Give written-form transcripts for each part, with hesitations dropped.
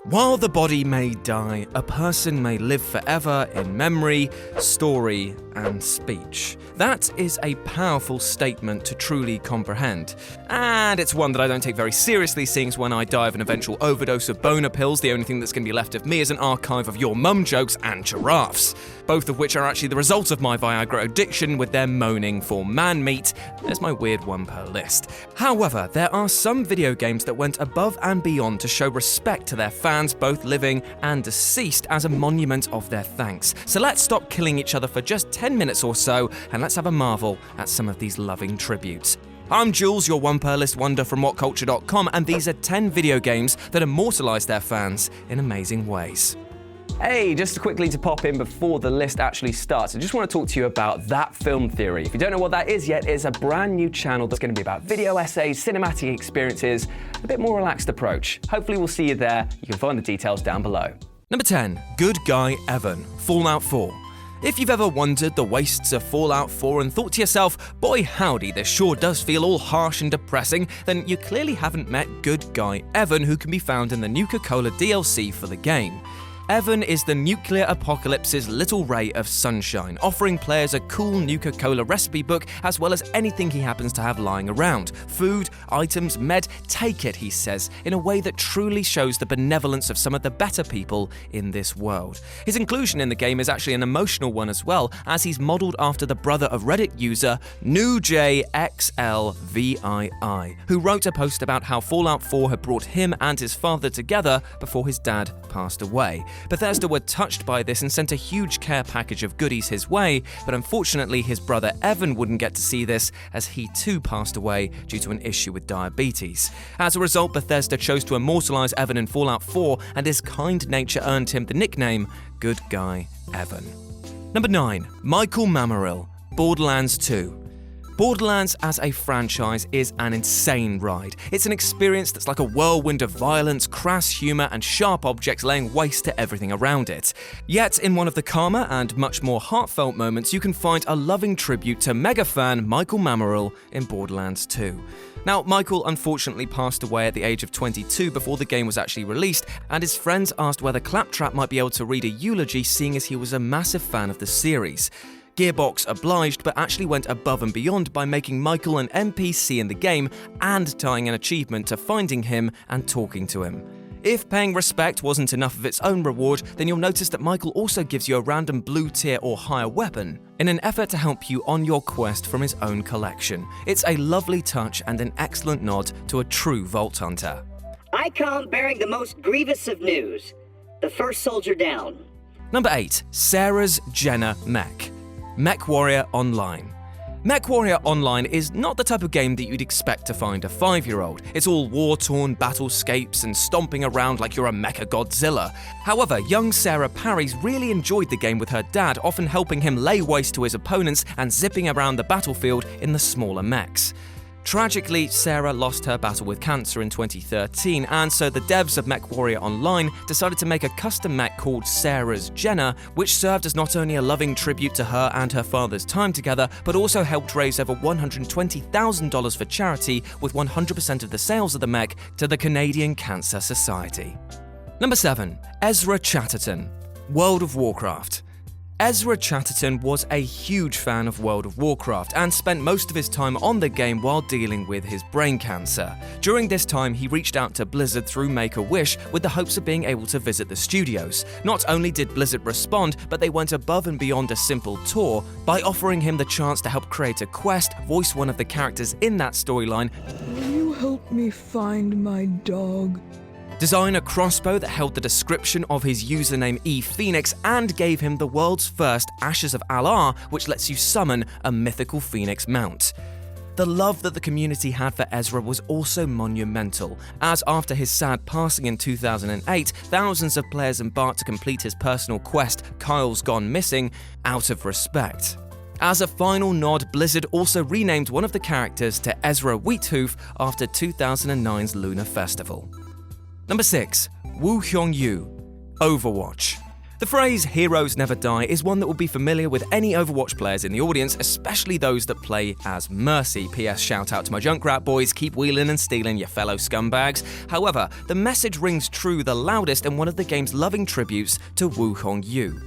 While the body may die, a person may live forever in memory, story, and speech. That is a powerful statement to truly comprehend. And it's one that I don't take very seriously, seeing as when I die of an eventual overdose of boner pills, the only thing that's going to be left of me is an archive of your mum jokes and giraffes, both of which are actually the result of my Viagra addiction with their moaning for man meat. There's my weird one per list. However, there are some video games that went above and beyond to show respect to their fans, both living and deceased, as a monument of their thanks. So let's stop killing each other for just 10 minutes or so, and let's have a marvel at some of these loving tributes. I'm Jules, your one per list wonder from WhatCulture.com, and these are 10 video games that immortalise their fans in amazing ways. Hey, just quickly to pop in before the list actually starts, I just want to talk to you about That Film Theory. If you don't know what that is yet, it's a brand new channel that's going to be about video essays, cinematic experiences, a bit more relaxed approach. Hopefully we'll see you there. You can find the details down below. Number 10, Good Guy Evan, Fallout 4. If you've ever wandered the wastes of Fallout 4 and thought to yourself, boy howdy, this sure does feel all harsh and depressing, then you clearly haven't met Good Guy Evan, who can be found in the Nuka-Cola DLC for the game. Evan is the nuclear apocalypse's little ray of sunshine, offering players a cool Nuka-Cola recipe book as well as anything he happens to have lying around. Food, items, med, take it, he says, in a way that truly shows the benevolence of some of the better people in this world. His inclusion in the game is actually an emotional one as well, as he's modelled after the brother of Reddit user NewJXLVII, who wrote a post about how Fallout 4 had brought him and his father together before his dad passed away. Bethesda were touched by this and sent a huge care package of goodies his way, but unfortunately his brother Evan wouldn't get to see this as he too passed away due to an issue with diabetes. As a result, Bethesda chose to immortalise Evan in Fallout 4, and his kind nature earned him the nickname Good Guy Evan. Number 9, Michael Morell, Borderlands 2. Borderlands as a franchise is an insane ride. It's an experience that's like a whirlwind of violence, crass humour, and sharp objects laying waste to everything around it. Yet, in one of the calmer and much more heartfelt moments, you can find a loving tribute to mega fan Michael Morell in Borderlands 2. Now, Michael unfortunately passed away at the age of 22 before the game was actually released, and his friends asked whether Claptrap might be able to read a eulogy, seeing as he was a massive fan of the series. Gearbox obliged, but actually went above and beyond by making Michael an NPC in the game and tying an achievement to finding him and talking to him. If paying respect wasn't enough of its own reward, then you'll notice that Michael also gives you a random blue tier or higher weapon in an effort to help you on your quest from his own collection. It's a lovely touch and an excellent nod to a true Vault Hunter. I come bearing the most grievous of news. The first soldier down. Number 8, Sarah's Jenna Mech. MechWarrior Online. MechWarrior Online is not the type of game that you'd expect to find a 5-year-old. It's all war-torn battlescapes and stomping around like you're a Mecha Godzilla. However, young Sarah Parries really enjoyed the game with her dad, often helping him lay waste to his opponents and zipping around the battlefield in the smaller mechs. Tragically, Sarah lost her battle with cancer in 2013, and so the devs of MechWarrior Online decided to make a custom mech called Sarah's Jenna, which served as not only a loving tribute to her and her father's time together, but also helped raise over $120,000 for charity, with 100% of the sales of the mech to the Canadian Cancer Society. Number 7, Ezra Chatterton, World of Warcraft. Ezra Chatterton was a huge fan of World of Warcraft and spent most of his time on the game while dealing with his brain cancer. During this time, he reached out to Blizzard through Make-A-Wish with the hopes of being able to visit the studios. Not only did Blizzard respond, but they went above and beyond a simple tour by offering him the chance to help create a quest, voice one of the characters in that storyline. Will you help me find my dog? Design a crossbow that held the description of his username ePhoenix and gave him the world's first Ashes of Alar, which lets you summon a mythical phoenix mount. The love that the community had for Ezra was also monumental, as after his sad passing in 2008, thousands of players embarked to complete his personal quest, Kyle's Gone Missing, out of respect. As a final nod, Blizzard also renamed one of the characters to Ezra Wheathoof after 2009's Lunar Festival. Number 6, Woo Hyung-yu, Overwatch. The phrase "heroes never die" is one that will be familiar with any Overwatch players in the audience, especially those that play as Mercy. PS shout out to my Junkrat boys, keep wheeling and stealing, you fellow scumbags. However, the message rings true the loudest in one of the game's loving tributes to Wu Hongyu.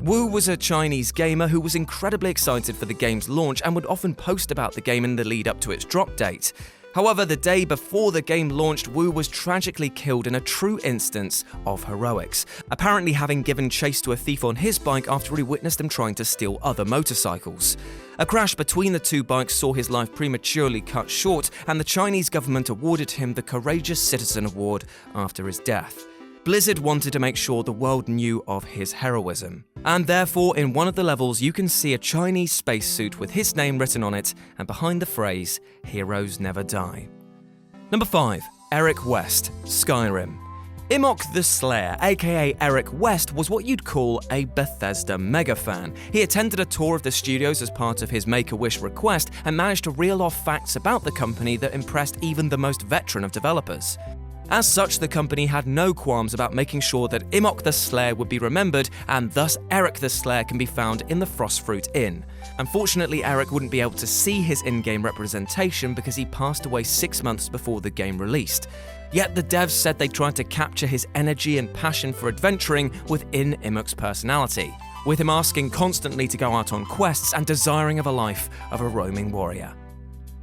Wu was a Chinese gamer who was incredibly excited for the game's launch and would often post about the game in the lead up to its drop date. However, the day before the game launched, Wu was tragically killed in a true instance of heroics, apparently having given chase to a thief on his bike after he witnessed him trying to steal other motorcycles. A crash between the two bikes saw his life prematurely cut short, and the Chinese government awarded him the Courageous Citizen Award after his death. Blizzard wanted to make sure the world knew of his heroism. And therefore, in one of the levels, you can see a Chinese spacesuit with his name written on it, and behind the phrase, "Heroes never die." Number 5. Eric West, Skyrim. Imok the Slayer, aka Eric West, was what you'd call a Bethesda mega fan. He attended a tour of the studios as part of his Make-A-Wish request and managed to reel off facts about the company that impressed even the most veteran of developers. As such, the company had no qualms about making sure that Imok the Slayer would be remembered, and thus Eric the Slayer can be found in the Frostfruit Inn. Unfortunately, Eric wouldn't be able to see his in-game representation because he passed away 6 months before the game released. Yet the devs said they tried to capture his energy and passion for adventuring within Imok's personality, with him asking constantly to go out on quests and desiring of a life of a roaming warrior.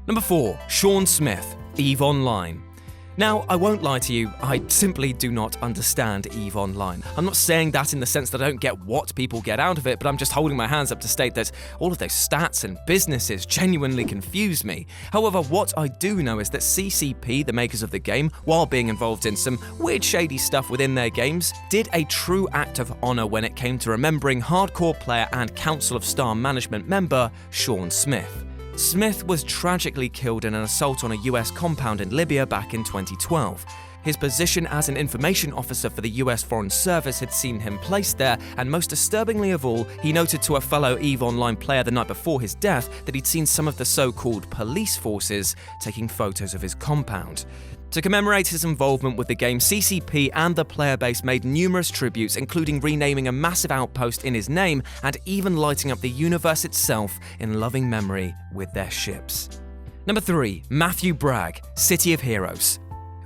Number 4. Sean Smith, EVE Online. Now, I won't lie to you, I simply do not understand EVE Online. I'm not saying that in the sense that I don't get what people get out of it, but I'm just holding my hands up to state that all of those stats and businesses genuinely confuse me. However, what I do know is that CCP, the makers of the game, while being involved in some weird shady stuff within their games, did a true act of honor when it came to remembering hardcore player and Council of Star management member Sean Smith. Smith was tragically killed in an assault on a US compound in Libya back in 2012. His position as an information officer for the US Foreign Service had seen him placed there, and most disturbingly of all, he noted to a fellow EVE Online player the night before his death that he'd seen some of the so-called police forces taking photos of his compound. To commemorate his involvement with the game, CCP and the player base made numerous tributes, including renaming a massive outpost in his name and even lighting up the universe itself in loving memory with their ships. Number 3. Matthew Bragg, City of Heroes.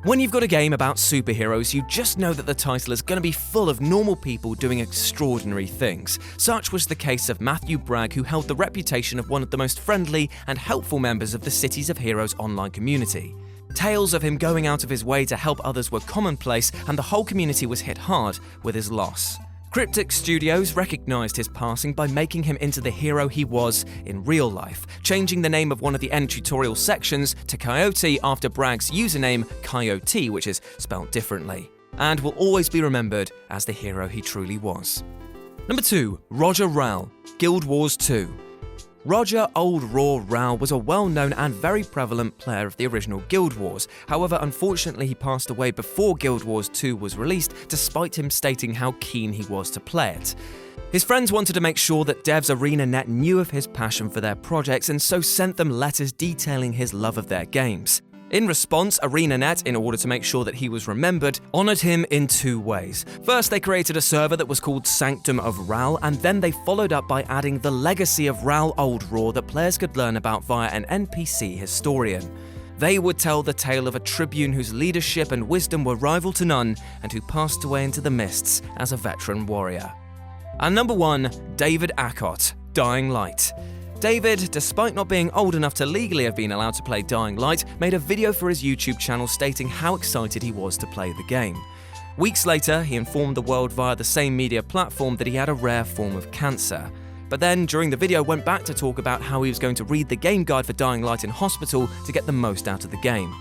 When you've got a game about superheroes, you just know that the title is going to be full of normal people doing extraordinary things. Such was the case of Matthew Bragg, who held the reputation of one of the most friendly and helpful members of the Cities of Heroes online community. Tales of him going out of his way to help others were commonplace, and the whole community was hit hard with his loss. Cryptic Studios recognised his passing by making him into the hero he was in real life, changing the name of one of the end tutorial sections to Coyote after Bragg's username Coyote, which is spelled differently, and will always be remembered as the hero he truly was. Number 2. Roger Rowell, Guild Wars 2. Roger Old Raw Rowell was a well-known and very prevalent player of the original Guild Wars. However, unfortunately, he passed away before Guild Wars 2 was released, despite him stating how keen he was to play it. His friends wanted to make sure that devs ArenaNet knew of his passion for their projects, and so sent them letters detailing his love of their games. In response, ArenaNet, in order to make sure that he was remembered, honoured him in 2 ways. First, they created a server that was called Sanctum of Rowell, and then they followed up by adding the legacy of Rowell Old Raw that players could learn about via an NPC historian. They would tell the tale of a tribune whose leadership and wisdom were rival to none, and who passed away into the mists as a veteran warrior. And number 1, David Acott, Dying Light. David, despite not being old enough to legally have been allowed to play Dying Light, made a video for his YouTube channel stating how excited he was to play the game. Weeks later, he informed the world via the same media platform that he had a rare form of cancer. But then, during the video, went back to talk about how he was going to read the game guide for Dying Light in hospital to get the most out of the game.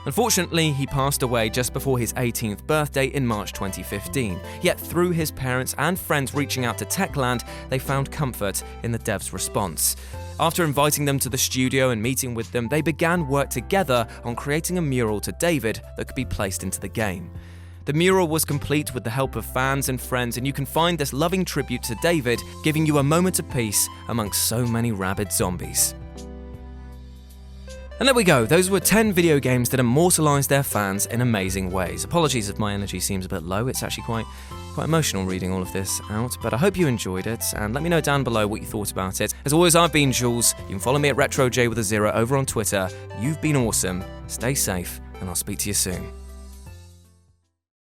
Unfortunately, he passed away just before his 18th birthday in March 2015, yet through his parents and friends reaching out to Techland, they found comfort in the devs' response. After inviting them to the studio and meeting with them, they began work together on creating a mural to David that could be placed into the game. The mural was complete with the help of fans and friends, and you can find this loving tribute to David, giving you a moment of peace amongst so many rabid zombies. And there we go, those were 10 video games that immortalised their fans in amazing ways. Apologies if my energy seems a bit low, it's actually quite emotional reading all of this out, but I hope you enjoyed it, and let me know down below what you thought about it. As always, I've been Jules. You can follow me at RetroJ with a 0 over on Twitter. You've been awesome, stay safe, and I'll speak to you soon.